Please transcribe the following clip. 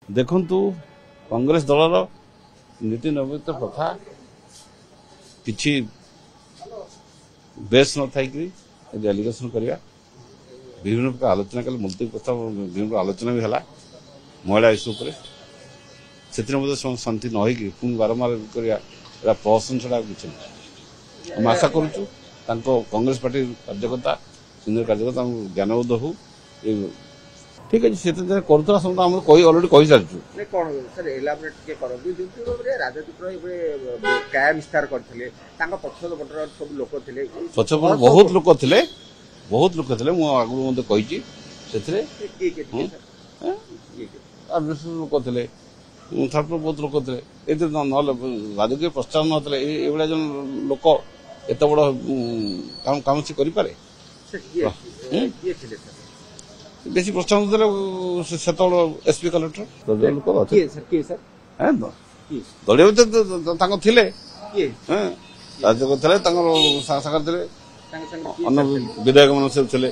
देखंतु कांग्रेस दलर नीति निर्मित प्रथा किछि बेस न थाई कि एलिगेशन करिया विभिन्न प्रकार आलोचना कले मुलतवी प्रथा विभिन्न प्रकार आलोचना भी हला महिला इश्यू पर से शांति न होगी पुणी बारंबार करिया प्रहसन छड़ा किछि हम आशा करूछु कांग्रेस पार्टी कार्यकर्ता सीनियर कार्यकर्ता ज्ञानबोध हो ठीक है से करुला सब आम अलरेडी कही सारी सर एलाबोरेट के करबी जोंति राजनीति काय विस्तार करथिले तांका पक्षर सब लोक थिले पक्षपर बहुत लोक थिले मु आगु मते कहिची सेथरे लोक थिले थर्ड बहुत लोक थिले एते न राजकीय प्रस्ताव नथिले एबडा जन लोक एते बड़ काम से करि पारे बेसी प्रोत्साहन देले से एसपी कलेक्टर लोक दलियों तो थिले राज्य थे सागर थे अन्य विधायक मन सब थे।